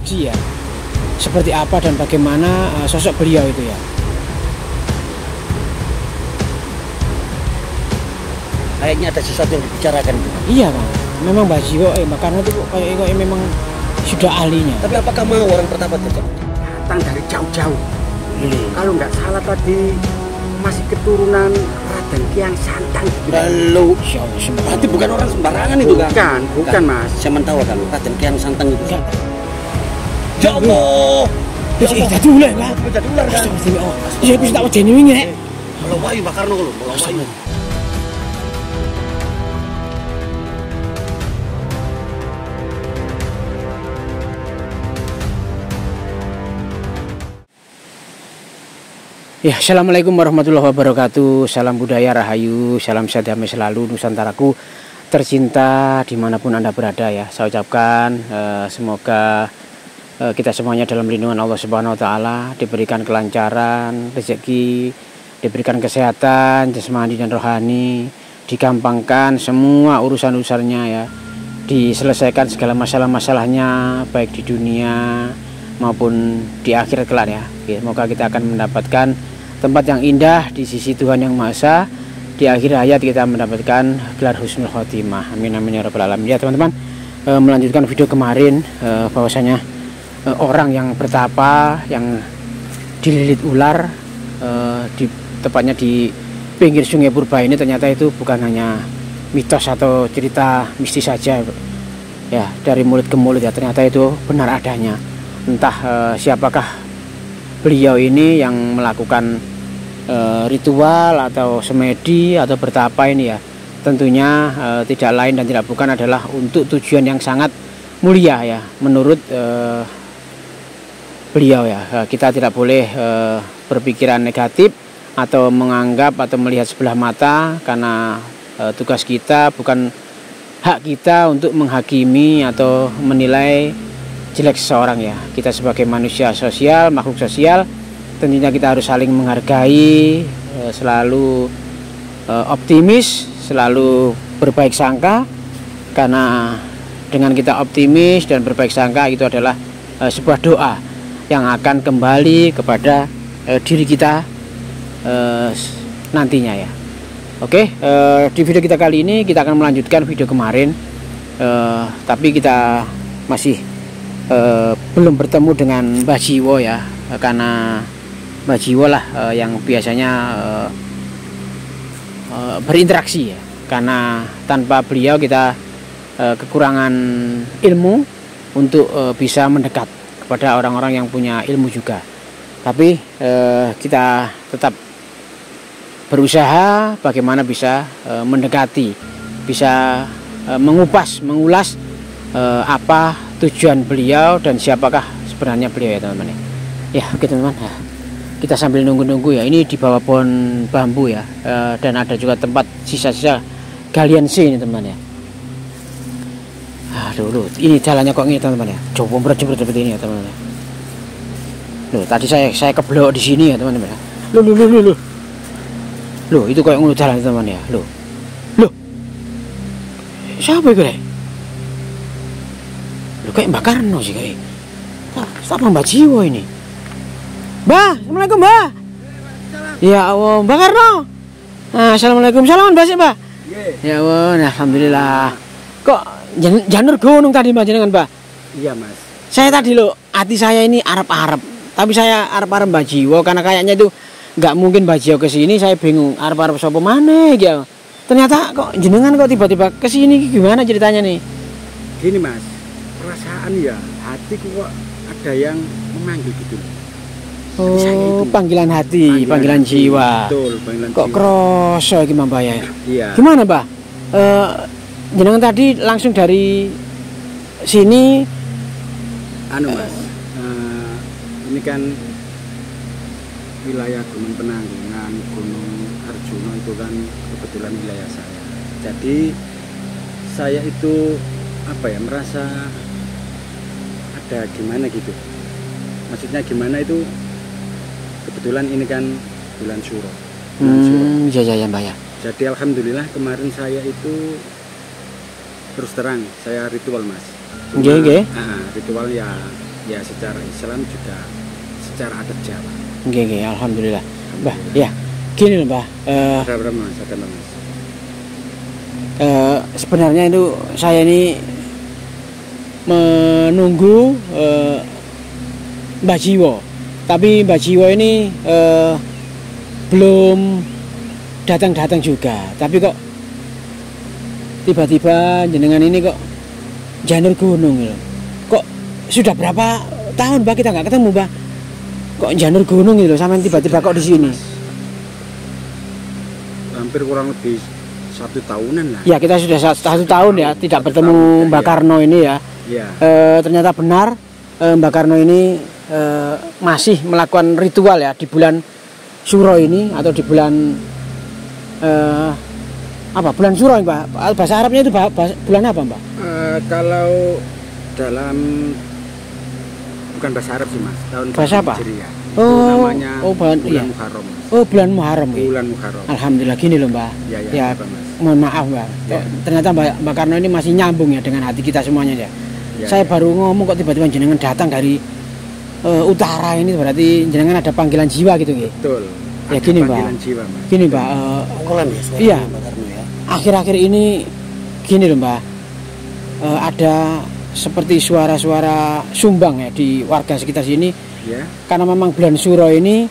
saksi ya, seperti apa dan bagaimana sosok beliau itu ya. Kayaknya ada sesuatu yang dibicarakan. Iya Kang, memang Mbah Jiwo Mbak Karno itu kayak memang sudah ahlinya. Tapi apakah mau orang pertapa itu? Datang dari jauh-jauh. Kalau nggak salah tadi masih keturunan Raden Kian Santang. Lalu, berarti bukan orang sembarangan itu kan? Bukan Mas. Saya tahu kan, Raden Kian Santang itu. Enggak. Ya Allah. Ya Allah. Jadi ular Mbak. Jadi ular kan? Iya bisa tak wedeni wingi rek. Kalau wayu Mbak Karno lho, kalau wayu. Ya, assalamualaikum warahmatullahi wabarakatuh. Salam budaya rahayu, salam sehat damai selalu Nusantaraku tercinta dimanapun Anda berada ya. Saya ucapkan semoga kita semuanya dalam lindungan Allah Subhanahu Wa Taala, diberikan kelancaran rezeki, diberikan kesehatan jasmani dan rohani, digampangkan semua urusan-urusannya ya, diselesaikan segala masalah-masalahnya baik di dunia maupun di akhirat kelak ya. Semoga kita akan mendapatkan tempat yang indah di sisi Tuhan Yang Maha Esa. Di akhir hayat kita mendapatkan gelar husnul khotimah. Amin amin ya rabbal alamin. Ya teman-teman, melanjutkan video kemarin bahwasanya orang yang bertapa yang dililit ular tepatnya di pinggir Sungai Purba ini, ternyata itu bukan hanya mitos atau cerita mistis saja ya, dari mulut ke mulut ya, ternyata itu benar adanya. Entah siapakah beliau ini yang melakukan ritual atau semedi atau bertapa ini ya. Tentunya tidak lain dan tidak bukan adalah untuk tujuan yang sangat mulia ya, menurut beliau ya. Kita tidak boleh berpikiran negatif atau menganggap atau melihat sebelah mata, karena tugas kita bukan hak kita untuk menghakimi atau menilai jelek seseorang ya. Kita sebagai manusia sosial, makhluk sosial, tentunya kita harus saling menghargai, selalu optimis, selalu berbaik sangka, karena dengan kita optimis dan berbaik sangka itu adalah sebuah doa yang akan kembali kepada diri kita nantinya ya. Oke, di video kita kali ini kita akan melanjutkan video kemarin, tapi kita masih belum bertemu dengan Mbah Jiwo ya, karena Mbah Jiwo lah yang biasanya berinteraksi ya, karena tanpa beliau kita kekurangan ilmu untuk bisa mendekat kepada orang-orang yang punya ilmu juga. Tapi kita tetap berusaha bagaimana bisa mendekati, bisa mengulas apa tujuan beliau dan siapakah sebenarnya beliau ya teman-teman ya. Oke teman-teman, kita sambil nunggu-nunggu ya, ini di bawah pohon bambu ya, dan ada juga tempat sisa-sisa galian C ini teman-teman ya. Aduh loh, ini jalannya kok ini teman-teman ya, coba berjemur seperti ini ya teman-teman. Loh, tadi saya keblok di sini ya teman-teman ya. Loh, itu kayak ngono jalan teman-teman ya. Loh, siapa itu deh? Loh, kayak Mbak Karno sih kayak. Siapa Mbak Jiwo ini? Mbak, assalamualaikum Mbak. Ya Allah, Mbak Karno. Assalamualaikum, salaman Mbak sih Mbak. Ya Allah, alhamdulillah. Kok janur gunung tadi Mbak jenengan Mbak? Iya Mas. Saya tadi loh, hati saya ini Arab-Arab. Tapi saya Arab-Arab Mbak Jiwo, karena kayaknya itu nggak mungkin Mbak Jiwo kesini. Saya bingung Arab-Arab sopo mana ya. Ternyata kok jenengan kok tiba-tiba kesini, gimana ceritanya nih? Gini Mas, perasaan ya, hatiku kok ada yang memanggil gitu. Oh, panggilan hati, panggilan jiwa. Betul, panggilan kok jiwa. kroso iki Mbak ya? Iya. Gimana Mbak? Jenengan tadi langsung dari sini? Anu Mas, ini kan wilayah Gunung Penanggungan, Gunung Arjuna itu kan kebetulan wilayah saya. Jadi saya itu apa ya, merasa ada gimana gitu. Maksudnya gimana itu, kebetulan ini kan bulan Syuro. Iya Mbak ya. Jadi alhamdulillah kemarin saya itu terus terang saya ritual Mas. Nggih. Ritual ya ya secara Islam juga secara adat Jawa. Oke, alhamdulillah. Mbah, ya. Gini loh, Mbah. Ada berapa Mas? Ada berapa, Mas? Sebenarnya itu saya ini menunggu Mbah Jiwo. Tapi Mbah Jiwo ini belum datang-datang juga. Tapi kok tiba-tiba jenengan ini kok janur gunung gitu. Kok sudah berapa tahun Mbah kita nggak ketemu, Mbah? Kok janur gunung gitu sampai tiba-tiba kok di sini? Hampir kurang lebih 1 tahunan lah. Ya, kita sudah 1 tahun ya tidak bertemu Mbak Karno ini ya. Ya. Ternyata benar Mbak Karno ini masih melakukan ritual ya di bulan Suro ini, atau di bulan bulan Suro, Mbak. Bahasa Arabnya itu bulan apa, Mbak? Kalau dalam bukan bahasa Arab sih, Mas. Tahun bahasa apa? Hijriah. Oh, namanya bulan Muharram. Oh, bulan Muharram. Bulan Muharram. Alhamdulillah, gini loh, Mbak. Ya, apa, Mas? Mohon maaf, Mbak. Ya. Ternyata Mbak Karno ini masih nyambung ya dengan hati kita semuanya ya. Saya baru ngomong kok tiba-tiba jenengan datang dari utara ini, berarti jenengan ada panggilan jiwa gitu nggih. Betul. Ya gini, Mbak. Jiwa, Mas. Gini, Mbak. Iya. Akhir-akhir ini gini loh, Mbak. Ada seperti suara-suara sumbang ya di warga sekitar sini. Ya. Karena memang bulan Suro ini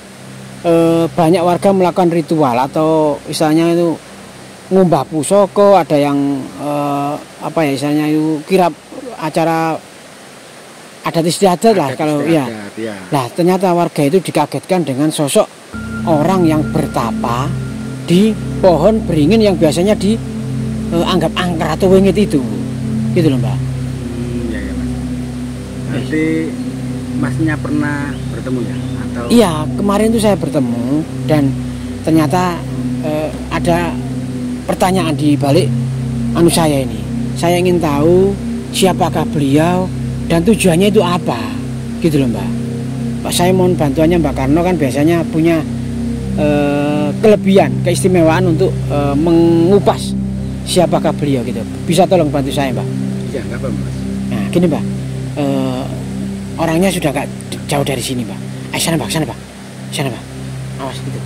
banyak warga melakukan ritual atau istilahnya itu ngumbah pusoko, ada yang istilahnya itu kirap acara adat istiadat lah kalau ya. Nah, ternyata warga itu dikagetkan dengan sosok orang yang bertapa di pohon beringin yang biasanya dianggap angker atau wengit itu. Gitu loh, Mbak. Ya, Mas. Berarti Masnya pernah bertemu ya? Atau? Iya, kemarin itu saya bertemu dan ternyata ada pertanyaan di balik saya ini. Saya ingin tahu siapakah beliau dan tujuannya itu apa, gitu loh, Mbak. Saya mohon bantuannya Mbak Karno, kan biasanya punya kelebihan, keistimewaan untuk mengupas siapakah beliau gitu. Bisa tolong bantu saya, Mbak? Iya, nggak apa, Mas. Nah, gini, Mbak. Orangnya sudah gak jauh dari sini, Mbak. Sana, Mbak, sana, Mbak. Sana, Mbak. Awas gitu.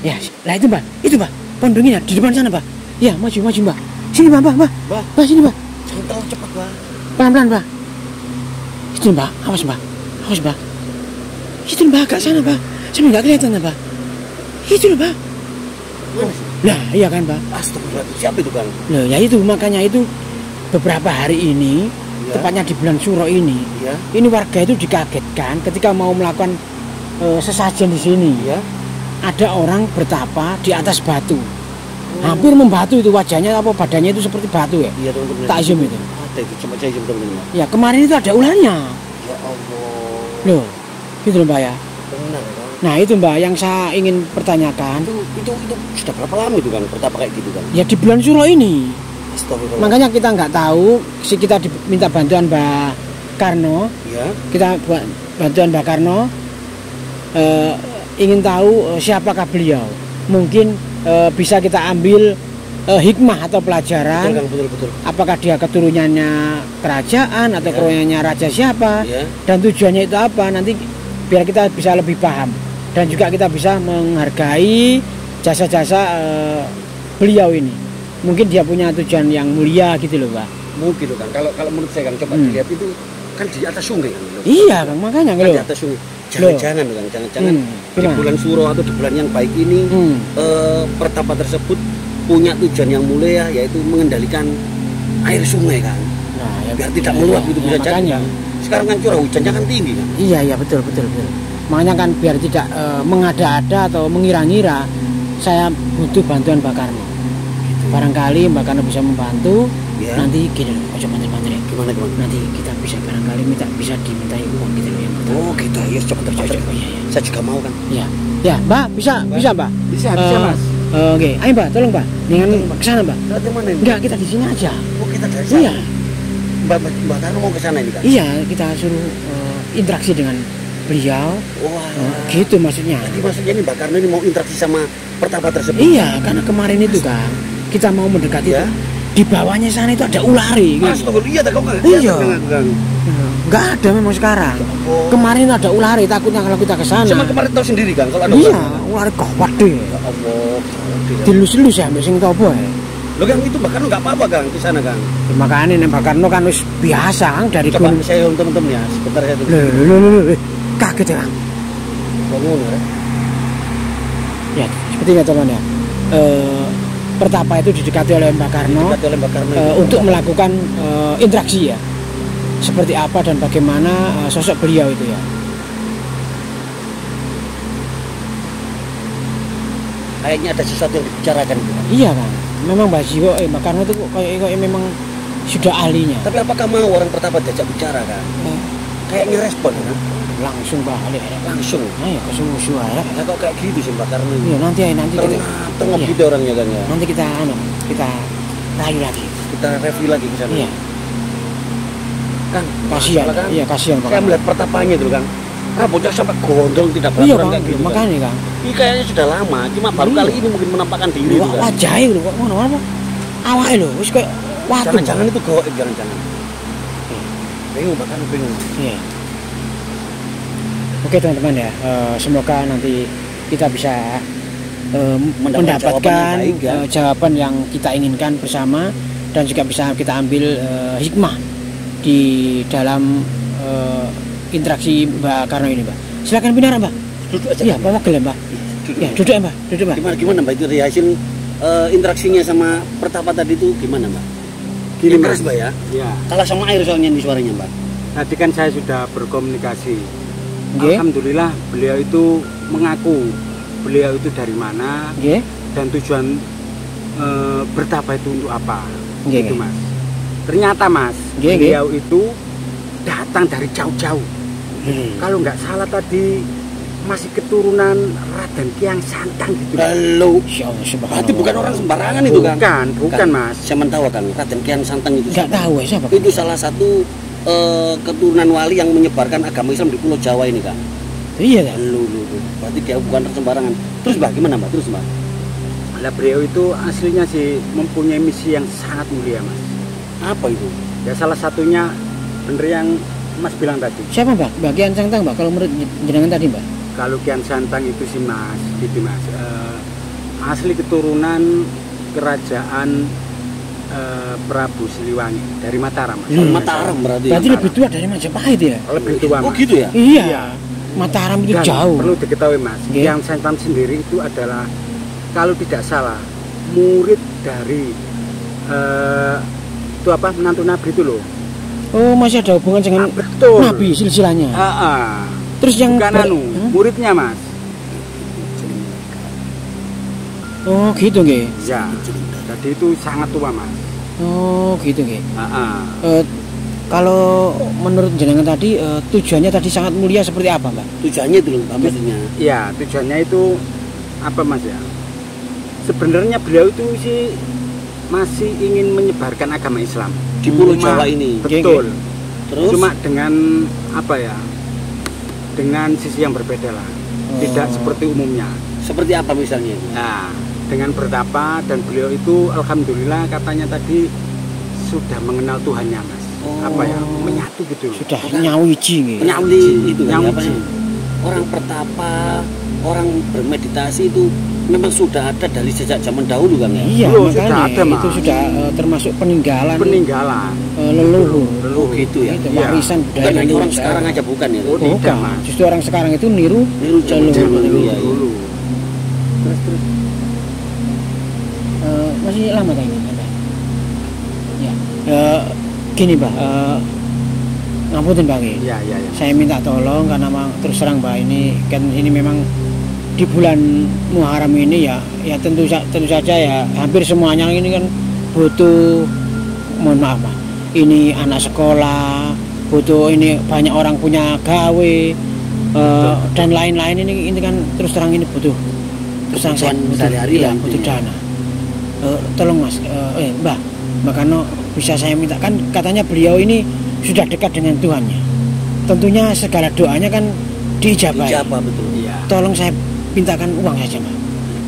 Ya, lah itu, Mbak. Itu, Mbak. Pohon beringinnya di depan sana, Mbak. Ya, maju, Mbak. Sini, Mbak. Mbak, sini, Mbak. Jangan terlalu cepat, Mbak. Pelan-pelan, Mbak. Itu, Mbak. Awas, Mbak. Itu, Mbak, agak sana, Mbak. Sampai nggak kelihatan, Mbak. Itu, Mbak. Nah, iya kan, Mbak. Astagfirullahaladzim, siapa itu, Bang? Loh, ya itu, makanya itu beberapa hari ini, ya, tepatnya di bulan Suro ini, ya, ini warga itu dikagetkan ketika mau melakukan sesajen di sini. Ya, ada orang bertapa di atas batu. Hampir membatu itu wajahnya, apa badannya itu seperti batu ya. Iya, teman-teman. Takjub itu. Ada itu, coba saya teman-teman. Ya, kemarin itu ada ularnya. Ya Allah. Loh, gitu loh, Mbak ya. Benar, Bang. Nah, itu, Mbak, yang saya ingin pertanyakan. Itu sudah berapa lama itu, kan bertapa kayak gitu, kan? Ya, di bulan Suro ini. Makanya kita nggak tahu, kita diminta bantuan Mbak Karno. Ya. Kita buat bantuan Mbak Karno, ingin tahu siapakah beliau. Mungkin bisa kita ambil hikmah atau pelajaran. Betul. Apakah dia keturunannya kerajaan atau keturunannya raja siapa, dan tujuannya itu apa, nanti biar kita bisa lebih paham dan juga kita bisa menghargai jasa-jasa beliau ini. Mungkin dia punya tujuan yang mulia gitu loh, Pak. Mungkin loh, kan. Kalau menurut saya, kan, coba dilihat itu kan di atas sungai, kan. Iya, Kang, makanya kan di atas sungai. Jangan di bulan Suro atau di bulan yang baik ini pertapa tersebut punya tujuan yang mulia, yaitu mengendalikan air sungai, kan. Nah, ya, biar tidak meluap itu bisa jadi. Sekarang kan curah hujannya kan tinggi, kan. Iya, betul. Makanya kan biar tidak mengada-ada atau mengira-ngira, saya butuh bantuan Mbak Karno. Barangkali Mbak Karno bisa membantu. Ya. Nanti gini loh, ojo banter-banter ya. Gimana? Nanti kita bisa barangkali bisa dimintai uang gitu loh yang pertama. Oh gitu, ya cepat. Iya. Saya juga mau, kan. Iya. Ya, Mbak, bisa Mbak? Bisa, Mas. Oke, ayo Mbak, tolong Mbak. Dengan ke sana, Mbak. Ke mana ini? Enggak, kita di sini aja. Oh, kita dari sana. Iya. Mbak Karno mau ke sana ini, kan? Iya, kita suruh interaksi dengan beliau. Wah, gitu maksudnya. Jadi maksudnya ini Mbak Karno ini mau interaksi sama pertapa tersebut. Iya, karena kemarin itu, kan, kita mau mendekati, ya, di bawahnya sana itu ada ular. Astagfirullah, iya, iya. Nggak ada memang sekarang. Kemarin ada ular, takutnya kalau kita ke sana. Cuma kemarin tahu sendiri kan kalau ada Iya, ular. ular gawat deh. Ya Allah. Dilus-lus ya ambek sing topo ya. Lo Kang itu bahkan nggak apa-apa Kang di sana Kang. Makanya nek Bakarno kan wis biasa Kang dari Coba gunung. saya teman-teman ya, sebentar saya tuh. Loh, kaget ya Kang. Bangun ya. Ya, seperti itu teman ya. Pertapa itu didekati oleh Mbak Karno, Didekati oleh Mbak Karno untuk melakukan interaksi ya. Seperti apa dan bagaimana sosok beliau itu ya. Kayaknya ada sesuatu yang dibicarakan gitu. Iya Kang. Memang Mbak Jiwo, Mbak Karno itu kayak memang sudah ahlinya. Tapi apakah mau orang pertama diajak bicara kan? Kayaknya respon kan? Langsung balik Langsung. ya ke musuh ya. Nah, kok kayak gitu sih Mbak Karno ini? Iya nanti kita Tengok iya. gitu orangnya kan ya. Nanti kita rayu lagi. Kita review lagi ke sana. Iya. Kan Kasihan. masalah kan? Iya kasihan Pak. Saya melihat pertapanya itu kan. Rambutnya sampai gondrong tidak Iya beraturan Kang, kayak gitu. Kan? makanya Kang. Ini kayaknya sudah lama, cuma baru Iya. kali ini mungkin menampakkan diri itu kan. Wajahnya lho kok ngono apa? Awake lho wis kayak watu. Jangan-jangan itu goib, jangan-jangan. Bingung bahkan bingung. Iya. Oke teman-teman ya, semoga nanti kita bisa mendapatkan jawaban yang kita inginkan bersama dan juga bisa kita ambil hikmah di dalam interaksi Mbak Karno ini Mbak. Silakan pindah Mbak. Duduk aja. Iya, bawa gel Mbak. Ya, duduk Mbak, duduk Mbak. Gimana Mbak itu hasil interaksinya sama pertapa tadi itu gimana Mbak? Gini, Keras Mas. Mbak ya? Ya, Kalah sama air soalnya di suaranya Mbak. tadi kan saya sudah berkomunikasi. Nggih. Alhamdulillah beliau itu mengaku beliau itu dari mana Nggih. dan tujuan bertapa itu untuk apa. Nggih, Itu nggih. Mas. Ternyata Mas, Nggih, beliau itu datang dari jauh-jauh. Kalau nggak salah tadi masih keturunan Raden Kiang Santang gitu. Halo. Insyaallah subhanallah. Berarti bukan orang sembarangan itu kan? Bukan Mas. Saya tahu kan Raden Kian Santang itu. Enggak tahu ya siapa? Itu salah satu keturunan wali yang menyebarkan agama Islam di Pulau Jawa ini kan. Iya kan? Lu. Berarti dia bukan sembarangan. Terus Mbak gimana Mbak? Terus Mbak? Lah beliau itu aslinya sih mempunyai misi yang sangat mulia Mas. Apa itu? Ya salah satunya bener yang Mas bilang tadi. Siapa Mbak? Mbak Kian Santang Mbak kalau menurut jenengan tadi Mbak? Kalau Kian Santang itu sih Mas, gitu Mas. Asli keturunan kerajaan Prabu Siliwangi dari Mataram. Mas. Mataram berarti. Berarti lebih tua dari Majapahit ya? Lebih tua Oh Mas. gitu ya? Iya. Mataram itu Dan jauh. perlu diketahui Mas, Nggih. Kian Santang sendiri itu adalah kalau tidak salah murid dari itu apa menantu Nabi itu loh. Oh, masih ada hubungan dengan Betul. Nabi silsilahnya. Terus yang bukan muridnya Mas. Oh, gitu nggih. Ya. Jadi itu sangat tua Mas. Oh, gitu nggih. Ah. Kalau menurut jenengan tadi tujuannya tadi sangat mulia seperti apa, Mbak? Tujuannya itu loh maksudnya. Ya, tujuannya itu apa Mas ya? Sebenarnya beliau itu sih masih ingin menyebarkan agama Islam Di Pulau Jawa ini. Betul. Terus? Cuma dengan apa ya? Dengan sisi yang berbeda lah. Tidak seperti umumnya. Seperti apa misalnya? Nah, dengan bertapa dan beliau itu alhamdulillah katanya tadi sudah mengenal Tuhannya Mas. Apa ya? Menyatu gitu. Sudah nyawiji nggih. Nyawiji itu kan apa Nyawiji. ya? Orang pertapa, orang bermeditasi itu memang sudah ada dari sejak zaman dahulu kan ya? Iya, Loh, makanya sudah ada, Mas. itu sudah termasuk peninggalan Peninggalan. leluhur. Oh gitu ya? Itu Iya. warisan budaya Bukan hanya orang Indonesia. sekarang aja bukan ya? Oh, tidak, Bukan, Mas. justru orang sekarang itu niru Niru zaman leluhur. iya, iya. Dulu. Terus. Masih lama kan ini, Mbak? Ya. Gini, Mbak. Ngapunten, Mbak. Ya. Saya minta tolong karena terus terang, Mbak, ini memang di bulan Muharram ini ya tentu saja ya hampir semuanya ini kan butuh, mohon maaf Mbak, ini anak sekolah, butuh ini banyak orang punya gawe dan lain-lain ini kan terus terang ini butuh terus terang saya butuh, sehari-hari iya, lah butuh intinya. dana. Tolong Mas, Mbak Karno bisa saya minta, kan katanya beliau ini sudah dekat dengan Tuhannya, tentunya segala doanya kan diijabahi. Ijabah betul. Iya. Tolong saya mintakan uang saja Mbak.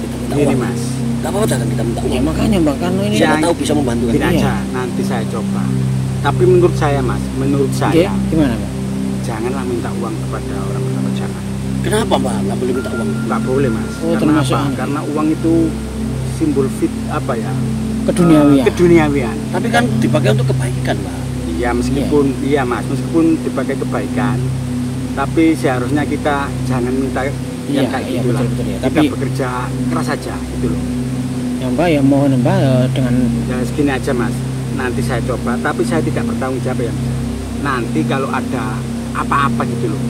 Kita minta Ini uang. Mas. Gak apa-apa jangan kita minta Ya uang. makanya Mbak Karno ini Ya. Siapa tahu bisa membantu kan? Tidak Iya. aja, nanti saya coba. Tapi menurut saya Mas, menurut saya Gimana Pak? janganlah minta uang kepada orang pertapa, jangan. Kenapa Mbak nggak boleh minta uang? Nggak boleh Mas. Oh, Karena termasuk apa? anu. Karena uang itu simbol Keduniawian. keduniawian. Tapi kan dipakai untuk kebaikan Mbak. Iya meskipun iya Mas, meskipun dipakai kebaikan, tapi seharusnya kita jangan minta yang kayak gitu lah. betul, ya. Kita Tapi bekerja keras saja gitu loh. ya Mbak ya mohon Mbak dengan Ya segini aja Mas. Nanti saya coba, tapi saya tidak bertanggung jawab ya. Nanti kalau ada apa-apa gitu loh.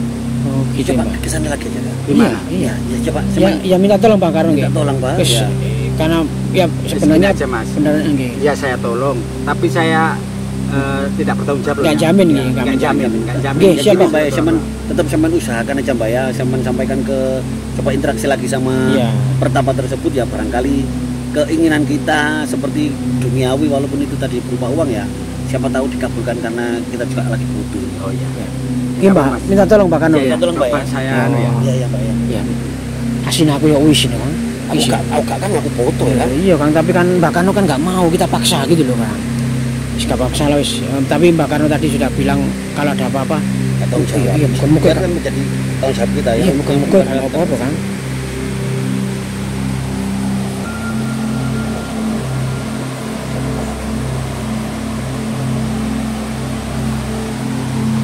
gitu Coba Mbak. ke sana lagi aja Kak. Gimana? Iya. Ya coba Ya minta tolong Pak Karno minta nggih. tolong Pak. Wis, Ya. karena ya sebenarnya aja, Mas. benar nggih. Ya saya tolong, tapi saya tidak bertanggung jawab. Nggak ya. jamin Ya, nih, nggak nggak jamin, nggak jamin. Oke, Ya, siap, gini, Pak. Mbak, ya, Semen tetap Semen usahakan aja Mbak ya, Semen sampaikan ke coba interaksi lagi sama Iya. pertapa tersebut ya, barangkali keinginan kita seperti duniawi walaupun itu tadi berupa uang ya, siapa tahu dikabulkan karena kita juga lagi butuh. Oh iya. Iya Mbak, Mas. minta tolong Pak Karno. Ya, Minta tolong, Mbak, coba ya. saya Oh. anu ya. Iya ya Mbak ya. Ya. Asin aku ya wis ini Kang. Aku gak kan aku foto ya kan. Iya Kang, tapi kan Mbak Karno kan nggak mau kita paksa gitu loh Kang. Wis gak apa-apa salah wis. Tapi Mbak Karno tadi sudah bilang kalau ada apa-apa Tanggung jawab. Iya, muka-muka. Biar kan menjadi tanggung jawab kita ya. iya muka-muka nggak apa-apa kan.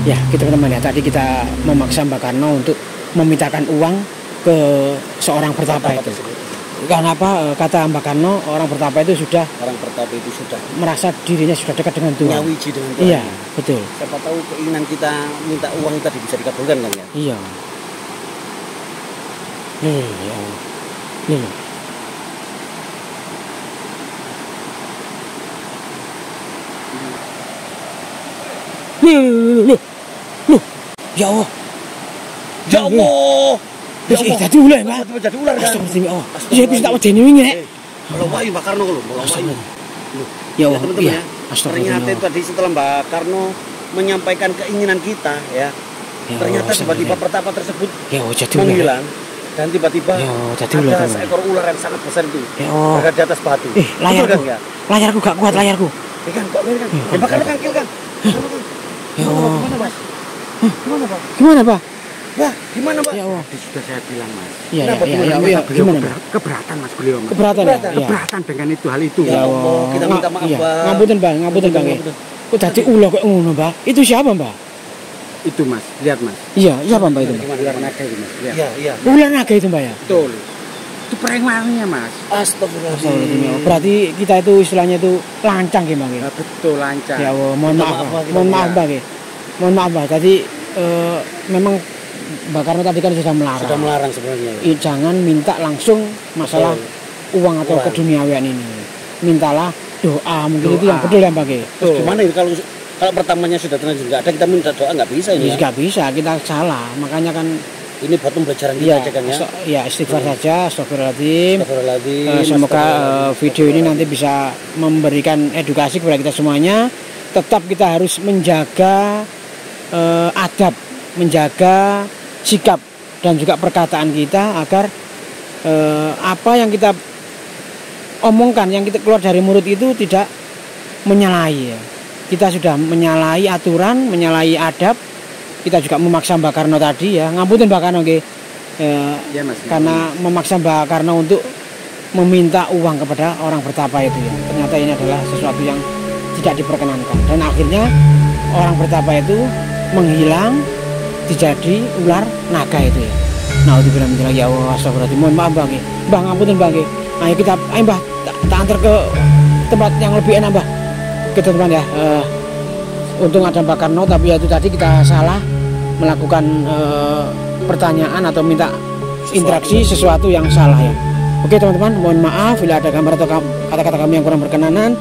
Ya, kita teman-teman ya, tadi kita memaksa Mbak Karno untuk memintakan uang ke seorang pertapa itu. Karena apa? Kata Mbak Karno, orang pertapa itu sudah Orang pertapa itu sudah merasa dirinya sudah dekat dengan Tuhan. nyawiji dengan Tuhan. Iya, betul. Siapa tahu keinginan kita minta uang tadi bisa dikabulkan kan ya. Iya. Ya. Nih. Loh. Ya Allah. Ya Allah. Jadi ular, Pak. Jadi ular kan. Astagfirullah. Ya aku tak wedeni wingi nek. Kalau wayu Mbak Karno kalau kalau wayu. Ya Ya Allah. teman-teman Iya. ya. Astagfirullah. Ternyata tadi setelah Mbak Karno menyampaikan keinginan kita ya. Ya Ternyata Allah, tiba-tiba pertapa tersebut Ya Allah, jadi ular. menghilang dan tiba-tiba Ya Allah, jadi ular, ada teman. seekor ular yang sangat besar itu Ya Allah. berada di atas batu. Layarku. Betul kan ya? Layarku gak kuat layarku. Ya kan kok kan? Ya Mbak Karno kangkil kan. Ya Allah. Gimana Mas? Gimana Pak? Gimana, Pak? Wah, gimana Pak? Ya Allah. Tadi sudah saya bilang Mas. Iya, Kenapa? iya. Beliau Gimana, Pak? keberatan Mas beliau Mas. Keberatan ya? Iya. Keberatan dengan itu hal itu. Ya Allah, kita minta maaf, Iya. Pak. Ngapunten, Pak. Ngapunten, Bang. Kok dadi ulah kok ngono, Pak? Itu siapa, Mbak? Itu Mas, lihat Mas. Iya, siapa, Mbak itu, Mbak? Ular naga itu Mas. Lihat. Iya, iya. Ular naga itu, Mbak ya? Betul. Itu perawaannya Mas. Astagfirullahaladzim. Berarti kita itu istilahnya itu lancang ya, Bang. Ya, betul lancar. Ya Allah, mohon Minta maaf, maaf, Pak. Pak. Mohon maaf, Ya. Bang. Mohon maaf, Pak. Tadi memang Mbak Karno tadi kan sudah melarang. Sudah melarang sebenarnya. Jangan minta langsung masalah uang atau Uang. keduniawian ini. Mintalah doa, mungkin itu Doa. yang betul ya, Bang. Terus gimana ini kalau pertamanya sudah terlanjur nggak ada kita minta doa nggak bisa ini Ya, ya. nggak bisa, kita salah. Makanya kan Ini buat pembelajaran kita ya, aja kan ya. ya istighfar saja, astagfirullahaladzim. Astagfirullahaladzim. Semoga video ini nanti bisa memberikan edukasi kepada kita semuanya. Tetap kita harus menjaga adab, menjaga sikap dan juga perkataan kita agar apa yang kita omongkan, yang kita keluar dari mulut itu tidak menyalahi. Ya. Kita sudah menyalahi aturan, menyalahi adab. Kita juga memaksa Mbak Karno tadi ya. Ngapunten Mbak Karno nggih. Ya Mas. Karena memaksa Mbak Karno untuk meminta uang kepada orang bertapa itu ya. Ternyata ini adalah sesuatu yang tidak diperkenankan dan akhirnya orang bertapa itu menghilang dijadi ular naga itu ya. Nah, itu bilang ya Allah, astagfirullahaladzim. Mohon maaf Bang. Bang, ngapunten Bang. Ayo kita Mbah tak antar ke tempat yang lebih enak Mbah. Kita teman ya. Untung ada Mbak Karno, tapi ya itu tadi kita salah melakukan pertanyaan atau minta interaksi sesuatu yang salah ya. Oke teman-teman, mohon maaf bila ada gambar atau kata-kata kami yang kurang berkenanan.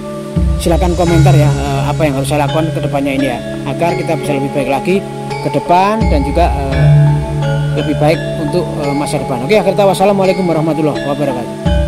Silakan komentar ya apa yang harus saya lakukan ke depannya ini ya, agar kita bisa lebih baik lagi ke depan dan juga lebih baik untuk masa depan. Oke, akhirnya wassalamualaikum warahmatullahi wabarakatuh.